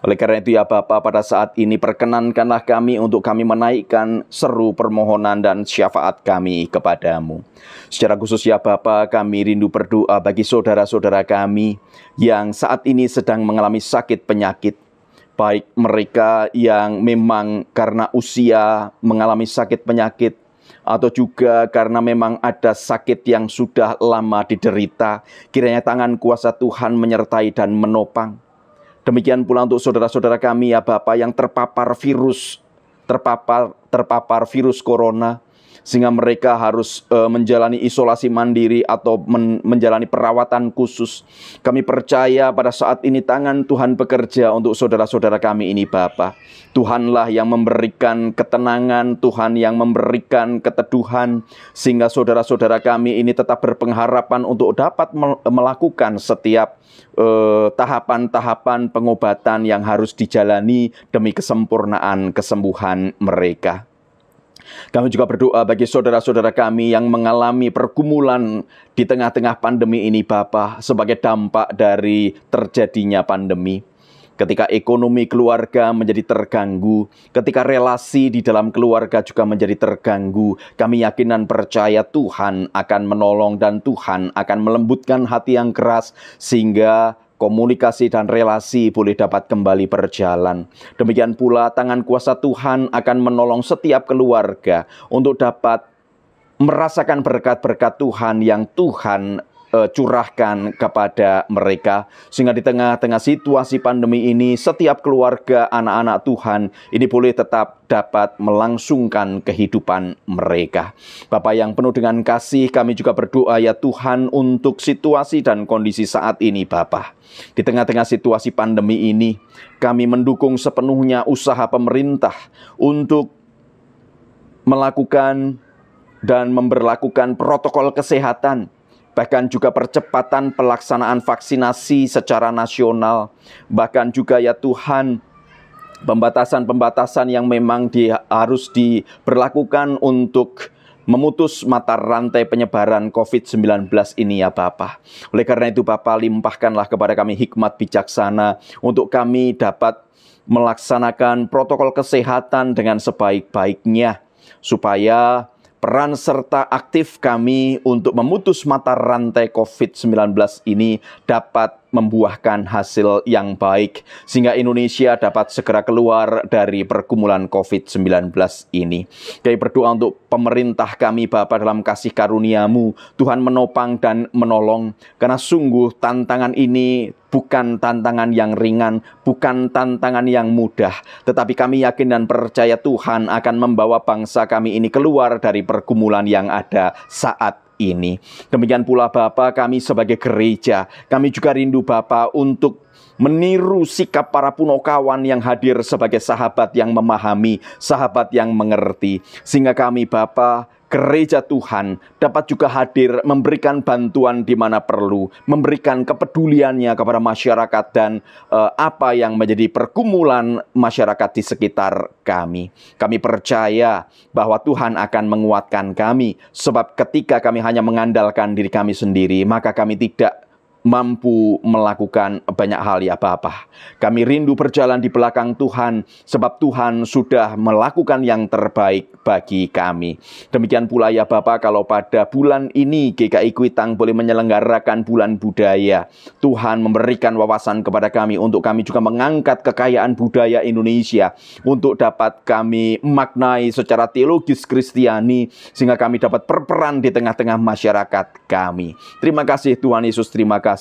Oleh karena itu ya Bapa, pada saat ini perkenankanlah kami untuk kami menaikkan seru permohonan dan syafaat kami kepadamu. Secara khusus ya Bapa, kami rindu berdoa bagi saudara-saudara kami yang saat ini sedang mengalami sakit penyakit. Baik mereka yang memang karena usia mengalami sakit penyakit, atau juga karena memang ada sakit yang sudah lama diderita. Kiranya tangan kuasa Tuhan menyertai dan menopang. Demikian pula untuk saudara-saudara kami ya Bapa yang terpapar virus corona, sehingga mereka harus menjalani isolasi mandiri atau menjalani perawatan khusus. Kami percaya pada saat ini tangan Tuhan bekerja untuk saudara-saudara kami ini Bapa. Tuhanlah yang memberikan ketenangan, Tuhan yang memberikan keteduhan, sehingga saudara-saudara kami ini tetap berpengharapan untuk dapat melakukan setiap tahapan-tahapan pengobatan yang harus dijalani demi kesempurnaan kesembuhan mereka. Kami juga berdoa bagi saudara-saudara kami yang mengalami pergumulan di tengah-tengah pandemi ini Bapa, sebagai dampak dari terjadinya pandemi. Ketika ekonomi keluarga menjadi terganggu, ketika relasi di dalam keluarga juga menjadi terganggu, kami yakin dan percaya Tuhan akan menolong dan Tuhan akan melembutkan hati yang keras sehingga komunikasi dan relasi boleh dapat kembali berjalan. Demikian pula tangan kuasa Tuhan akan menolong setiap keluarga untuk dapat merasakan berkat-berkat Tuhan yang Tuhan curahkan kepada mereka, sehingga di tengah-tengah situasi pandemi ini setiap keluarga anak-anak Tuhan ini boleh tetap dapat melangsungkan kehidupan mereka. Bapa yang penuh dengan kasih, kami juga berdoa ya Tuhan untuk situasi dan kondisi saat ini Bapa. Di tengah-tengah situasi pandemi ini, kami mendukung sepenuhnya usaha pemerintah untuk melakukan dan memberlakukan protokol kesehatan, bahkan juga percepatan pelaksanaan vaksinasi secara nasional, bahkan juga ya Tuhan pembatasan-pembatasan yang memang harus diberlakukan untuk memutus mata rantai penyebaran COVID-19 ini ya Bapa. Oleh karena itu Bapa, limpahkanlah kepada kami hikmat bijaksana untuk kami dapat melaksanakan protokol kesehatan dengan sebaik-baiknya, supaya peran serta aktif kami untuk memutus mata rantai COVID-19 ini dapat membuahkan hasil yang baik, sehingga Indonesia dapat segera keluar dari pergumulan COVID-19 ini. Kami berdoa untuk pemerintah kami Bapa, dalam kasih karunia-Mu Tuhan menopang dan menolong, karena sungguh tantangan ini bukan tantangan yang ringan, bukan tantangan yang mudah, tetapi kami yakin dan percaya Tuhan akan membawa bangsa kami ini keluar dari pergumulan yang ada saat ini. Demikian pula Bapa, kami sebagai gereja, kami juga rindu Bapa untuk meniru sikap para punokawan yang hadir sebagai sahabat yang memahami, sahabat yang mengerti. Sehingga kami Bapa, gereja Tuhan, dapat juga hadir memberikan bantuan di mana perlu, memberikan kepeduliannya kepada masyarakat dan apa yang menjadi pergumulan masyarakat di sekitar kami. Kami percaya bahwa Tuhan akan menguatkan kami, sebab ketika kami hanya mengandalkan diri kami sendiri, maka kami tidak mampu melakukan banyak hal ya Bapa. Kami rindu berjalan di belakang Tuhan, sebab Tuhan sudah melakukan yang terbaik bagi kami. Demikian pula ya Bapa, kalau pada bulan ini GKI Kuitang boleh menyelenggarakan bulan budaya, Tuhan memberikan wawasan kepada kami untuk kami juga mengangkat kekayaan budaya Indonesia, untuk dapat kami maknai secara teologis Kristiani, sehingga kami dapat berperan di tengah-tengah masyarakat kami. Terima kasih Tuhan Yesus, terima kasih.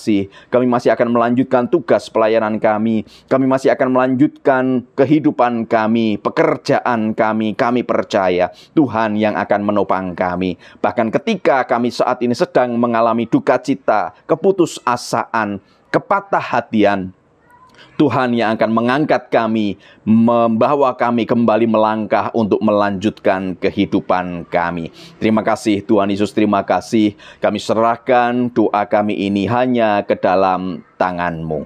Kami masih akan melanjutkan tugas pelayanan kami. Kami masih akan melanjutkan kehidupan kami, pekerjaan kami. Kami percaya Tuhan yang akan menopang kami. Bahkan ketika kami saat ini sedang mengalami duka cita, keputusasaan, kepatah-hatian, Tuhan yang akan mengangkat kami, membawa kami kembali melangkah untuk melanjutkan kehidupan kami. Terima kasih Tuhan Yesus, terima kasih. Kami serahkan doa kami ini hanya ke dalam tangan-Mu.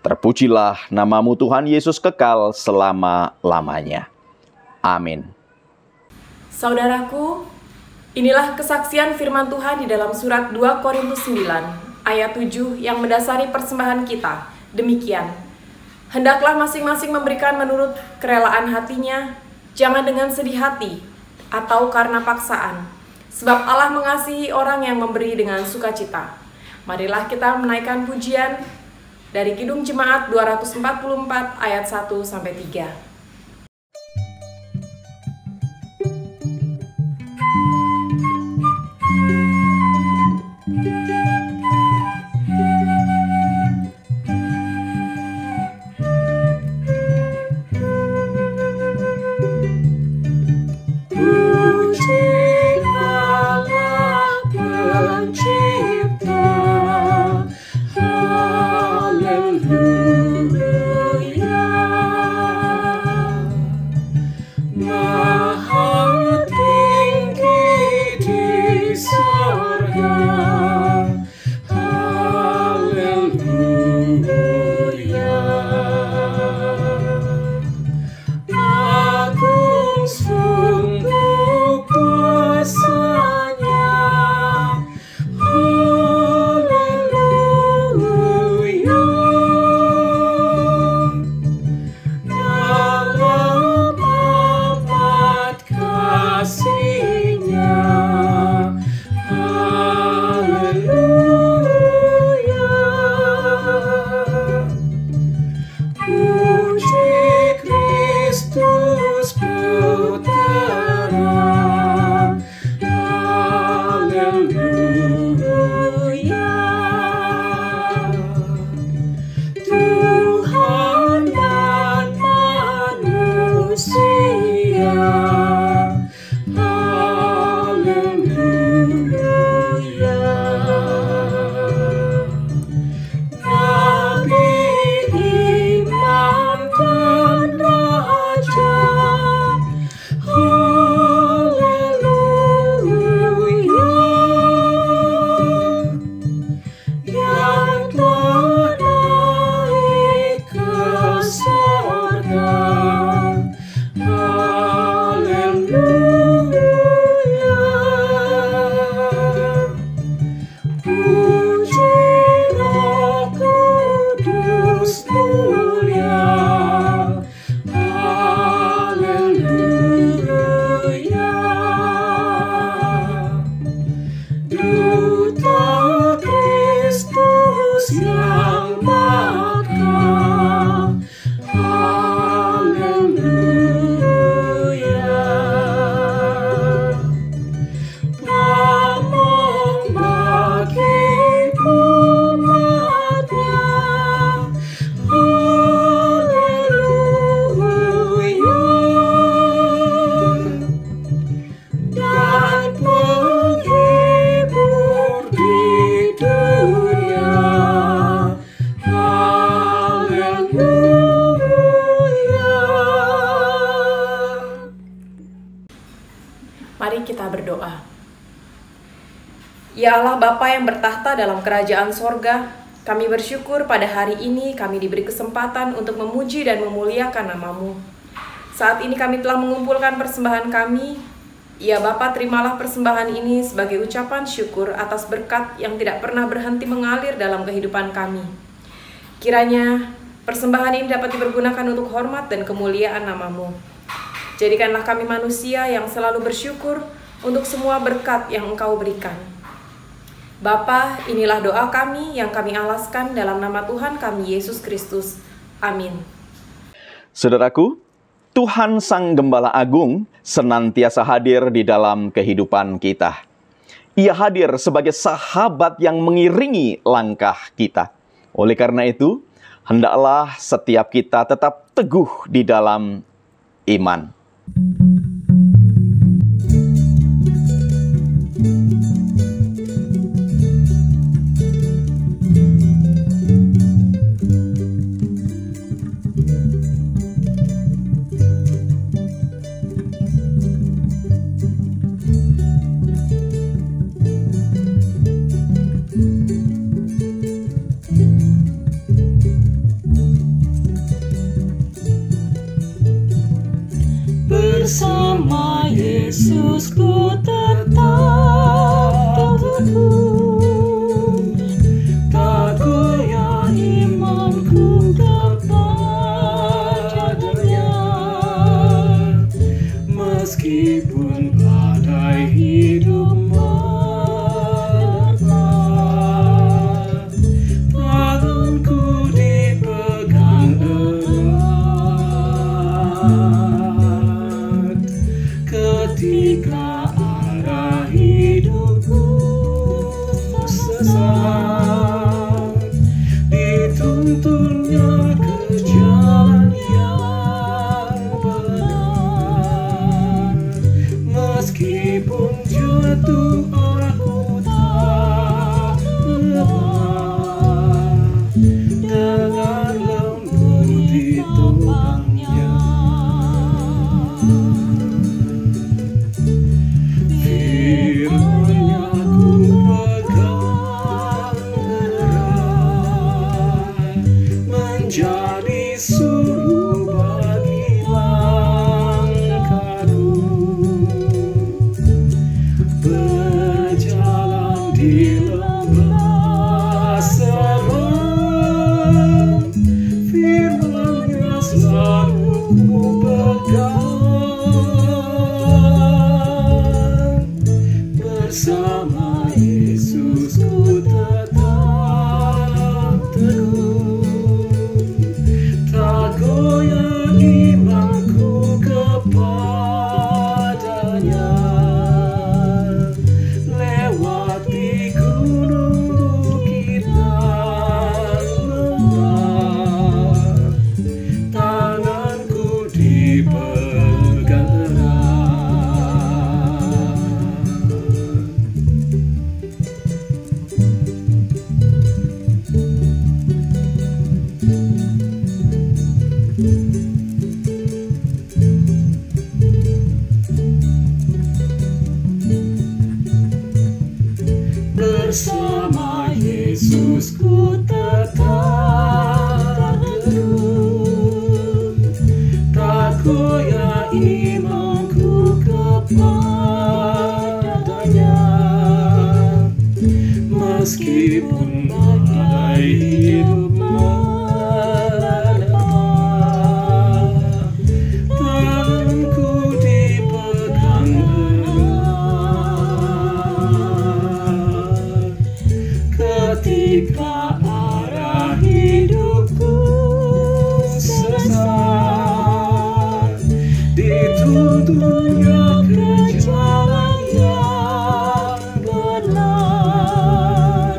Terpujilah nama-Mu Tuhan Yesus kekal selama-lamanya. Amin. Saudaraku, inilah kesaksian firman Tuhan di dalam surat 2 Korintus 9. Ayat 7 yang mendasari persembahan kita. Demikian, hendaklah masing-masing memberikan menurut kerelaan hatinya, jangan dengan sedih hati atau karena paksaan, sebab Allah mengasihi orang yang memberi dengan sukacita. Marilah kita menaikkan pujian dari Kidung Jemaat 244 ayat 1-3. Kasihnya, Ya Allah Bapa yang bertahta dalam kerajaan sorga, kami bersyukur pada hari ini kami diberi kesempatan untuk memuji dan memuliakan nama-Mu. Saat ini kami telah mengumpulkan persembahan kami. Ya Bapa, terimalah persembahan ini sebagai ucapan syukur atas berkat yang tidak pernah berhenti mengalir dalam kehidupan kami. Kiranya persembahan ini dapat dipergunakan untuk hormat dan kemuliaan nama-Mu. Jadikanlah kami manusia yang selalu bersyukur untuk semua berkat yang Engkau berikan. Bapa, inilah doa kami yang kami alaskan dalam nama Tuhan kami Yesus Kristus. Amin. Saudaraku, Tuhan Sang Gembala Agung senantiasa hadir di dalam kehidupan kita. Ia hadir sebagai sahabat yang mengiringi langkah kita. Oleh karena itu, hendaklah setiap kita tetap teguh di dalam iman. Bersama Yesus ku tetap teguh, tak goyah imanku kepadanya. Meskipun badai hidup menerpa, tanganku dipegang erat. Ketika arah hidupku sesat, dituntunnya ke jalan yang benar. Meskipun jatuh aku tak lemah, dengan lembut ditopangnya. Firman-Nya ku pegang erat, menjadi suluh bagi langkahku. Berjalan di lembah seram, firman-Nya selalu ku pegang. Bersama Yesus ku tetap teguh, tak goyah imanku kepadanya. Lewati gunung, bukit dan lembah, tanganku dipegang erat. Bersama Yesus ku tetap teguh, tak goyah imanku kepadanya. Meskipun badai hidup menerpa, tanganku dipegang erat. Ketika arah hidupku sesat, dituntunnya ke jalan yang benar.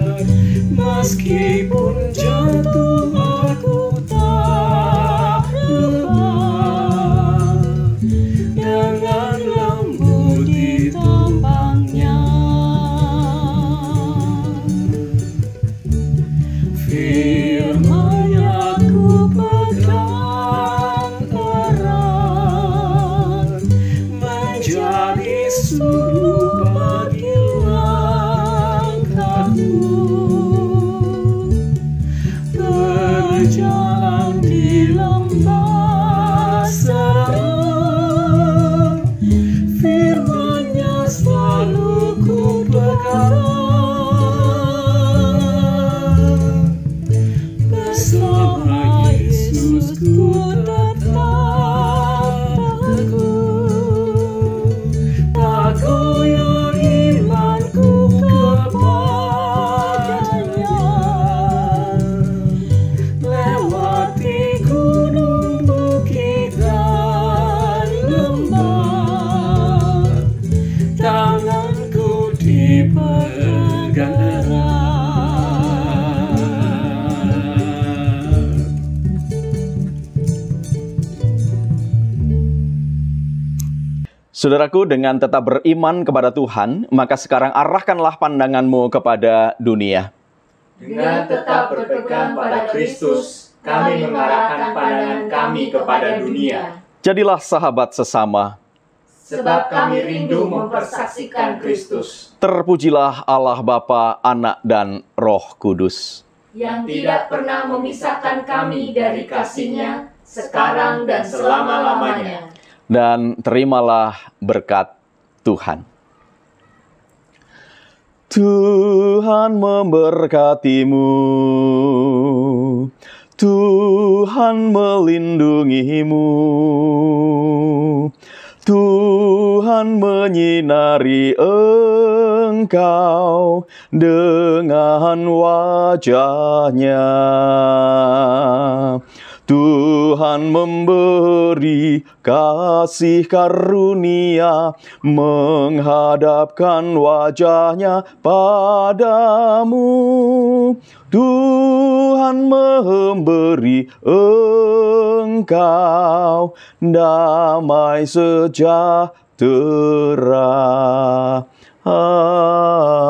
Meskipun jatuh aku tak lemah, dengan lembut ditompangnya. Bersama Yesus ku tetap teguh, tak goyah imanku kepadanya. Lewati gunung, bukit, dan lembah, tanganku dipegang erat. Saudaraku, dengan tetap beriman kepada Tuhan, maka sekarang arahkanlah pandanganmu kepada dunia. Dengan tetap berpegang pada Kristus, kami mengarahkan pandangan kami kepada dunia. Jadilah sahabat sesama. Sebab kami rindu mempersaksikan Kristus, Terpujilah Allah Bapa, Anak, dan Roh Kudus. yang tidak pernah memisahkan kami dari kasih-Nya, sekarang dan selama-lamanya. Dan terimalah berkat Tuhan. Tuhan memberkatimu, Tuhan melindungimu, Tuhan menyinari engkau dengan wajah-Nya. Tuhan memberi kasih karunia, menghadapkan wajah-Nya padamu. Tuhan memberi engkau damai sejahtera. Amin.